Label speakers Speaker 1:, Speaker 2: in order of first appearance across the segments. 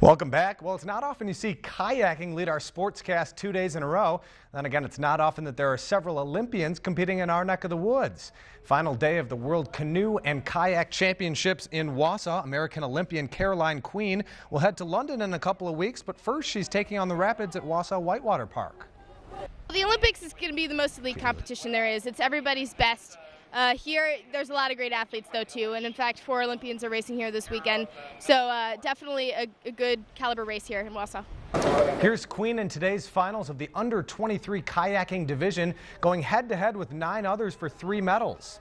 Speaker 1: Welcome back. Well, it's not often you see kayaking lead our sportscast 2 days in a row. Then again, it's not often that there are several Olympians competing in our neck of the woods. Final day of the World Canoe and Kayak Championships in Wausau. American Olympian Caroline Queen will head to London in a couple of weeks, but first she's taking on the rapids at Wausau Whitewater Park.
Speaker 2: The Olympics is going to be the most elite competition there is. It's everybody's best. Here, there's a lot of great athletes, though, too. And, in fact, 4 Olympians are racing here this weekend. So, definitely a good caliber race here in Wausau.
Speaker 1: Here's Queen in today's finals of the under-23 kayaking division, going head-to-head with 9 others for 3 medals.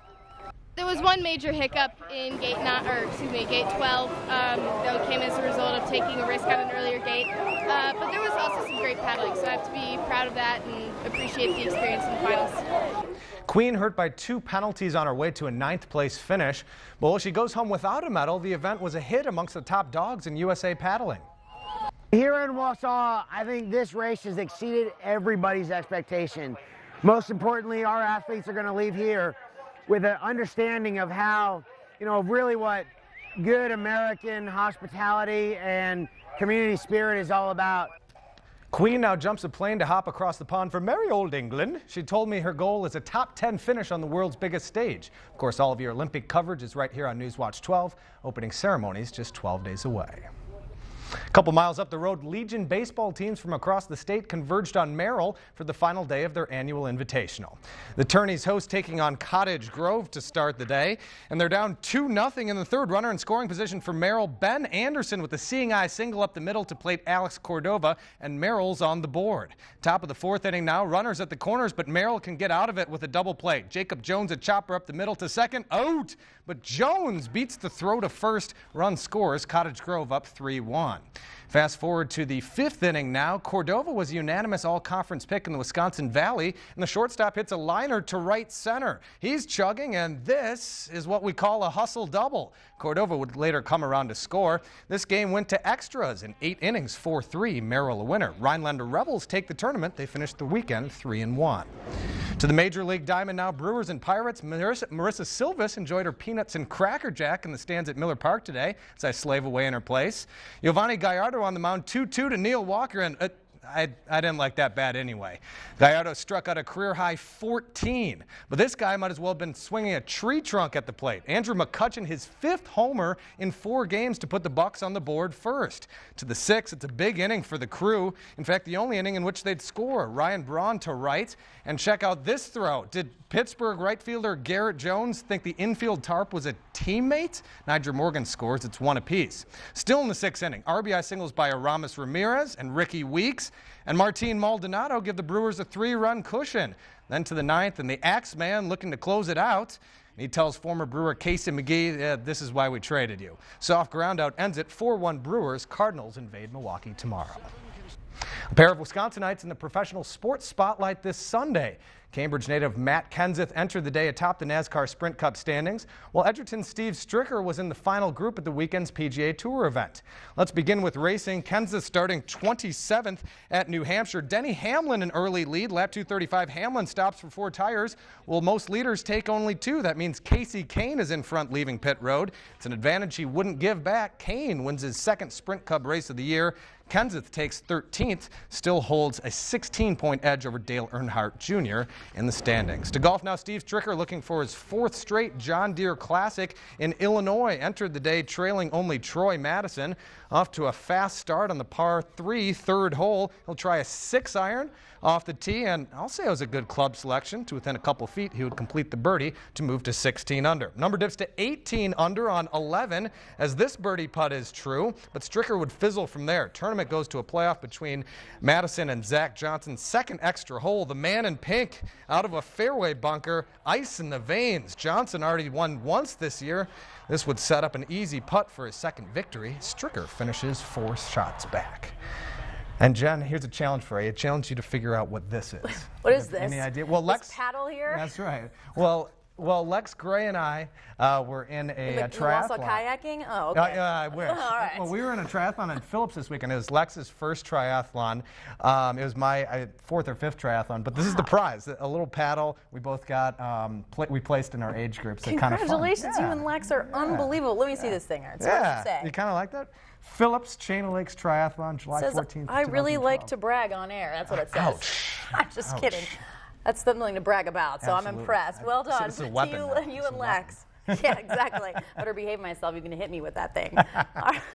Speaker 2: There was one major hiccup in gate 12 that came as a result of taking a risk on an earlier gate. But there was also some great paddling, so I have to be proud of that and appreciate the experience in the finals.
Speaker 1: Queen hurt by 2 penalties on her way to a 9th place finish. But while she goes home without a medal, the event was a hit amongst the top dogs in USA paddling.
Speaker 3: Here in Wausau, I think this race has exceeded everybody's expectation. Most importantly, our athletes are going to leave here with an understanding of how, really what good American hospitality and community spirit is all about.
Speaker 1: Queen now jumps a plane to hop across the pond for merry old England. She told me her goal is a top 10 finish on the world's biggest stage. Of course, all of your Olympic coverage is right here on Newswatch 12. Opening ceremonies just 12 days away. A couple miles up the road, Legion baseball teams from across the state converged on Merrill for the final day of their annual invitational. The tourney's host taking on Cottage Grove to start the day, and they're down 2-0 in the third. Runner in scoring position for Merrill, Ben Anderson with a seeing eye single up the middle to plate Alex Cordova, and Merrill's on the board. Top of the 4th inning now, runners at the corners, but Merrill can get out of it with a double play. Jacob Jones a chopper up the middle to second, out, but Jones beats the throw to first. Run scores, Cottage Grove up 3-1. Fast forward to the 5th inning now. Cordova was a unanimous all-conference pick in the Wisconsin Valley, and the shortstop hits a liner to right center. He's chugging, and this is what we call a hustle double. Cordova would later come around to score. This game went to extras in 8 innings, 4-3, Merrill a winner. Rhinelander Rebels take the tournament. They finished the weekend 3-1. To the Major League Diamond now, Brewers and Pirates. Marissa Silvis enjoyed her peanuts and Cracker Jack in the stands at Miller Park today as I slave away in her place. Giovanni Gallardo on the mound, 2-2 to Neil Walker, and I didn't like that bat anyway. Gallardo struck out a career-high 14, but this guy might as well have been swinging a tree trunk at the plate. Andrew McCutchen, his 5th homer in 4 games to put the Bucks on the board first. To the 6th, it's a big inning for the Crew. In fact, the only inning in which they'd score. Ryan Braun to right, and check out this throw. Did Pittsburgh right fielder Garrett Jones think the infield tarp was a teammate? Niger Morgan scores. It's 1 apiece. Still in the 6th inning, RBI singles by Aramis Ramirez and Ricky Weeks, and Martin Maldonado give the Brewers a 3-run cushion. Then to the 9th, and the Axeman looking to close it out. He tells former Brewer Casey McGee, this is why we traded you. Soft groundout ends it 4-1 Brewers. Cardinals invade Milwaukee tomorrow. A pair of Wisconsinites in the professional sports spotlight this Sunday. Cambridge native Matt Kenseth entered the day atop the NASCAR Sprint Cup standings, while Edgerton's Steve Stricker was in the final group at the weekend's PGA Tour event. Let's begin with racing. Kenseth starting 27th at New Hampshire. Denny Hamlin an early lead. Lap 235, Hamlin stops for 4 tires. Well, most leaders take only 2. That means Casey Kane is in front leaving pit road. It's an advantage he wouldn't give back. Kane wins his 2nd Sprint Cup race of the year. Kenseth takes 13th, still holds a 16-point edge over Dale Earnhardt Jr. in the standings. To golf now, Steve Stricker looking for his 4th straight John Deere Classic in Illinois. Entered the day trailing only Troy Madison. Off to a fast start on the par 3 3rd hole. He'll try a 6-iron off the tee, and I'll say it was a good club selection. To within a couple feet, he would complete the birdie to move to 16 under. Number dips to 18 under on 11 as this birdie putt is true, but Stricker would fizzle from there. Tournament goes to a playoff between Madison and Zach Johnson's 2nd extra hole. The man in pink out of a fairway bunker, ice in the veins. Johnson already won once this year. This would set up an easy putt for his 2nd victory. Stricker finishes 4 shots back. And Jen, here's a challenge for you. I challenge you to figure out what this is.
Speaker 4: What is this?
Speaker 1: Any idea? Well, Lex,
Speaker 4: this paddle here?
Speaker 1: That's right. Well, Well, Lex Gray and I were in a
Speaker 4: You also
Speaker 1: triathlon.
Speaker 4: kayaking? Oh, okay.
Speaker 1: I wish.
Speaker 4: All right.
Speaker 1: Well, we were in a triathlon in Phillips this weekend. It was Lex's first triathlon. It was my fourth or fifth triathlon, but this is the prize, a little paddle. We both got, we placed in our age groups.
Speaker 4: Congratulations, you
Speaker 1: Yeah.
Speaker 4: and Lex are unbelievable. Let me see this thing. It's hard to say.
Speaker 1: You kind of like that? Phillips Chain of Lakes Triathlon, July
Speaker 4: It says,
Speaker 1: 14th,
Speaker 4: I really like
Speaker 1: 2012.
Speaker 4: to brag on air. That's what it says.
Speaker 1: Ouch.
Speaker 4: I'm just
Speaker 1: Ouch.
Speaker 4: kidding. That's something to brag about, so I'm
Speaker 1: Absolutely.
Speaker 4: impressed. Well done
Speaker 1: It's a
Speaker 4: to
Speaker 1: weapon now.
Speaker 4: you
Speaker 1: It's
Speaker 4: and
Speaker 1: a
Speaker 4: Lex. Yeah, exactly. Better behave myself. You're going to hit me with that thing. All right.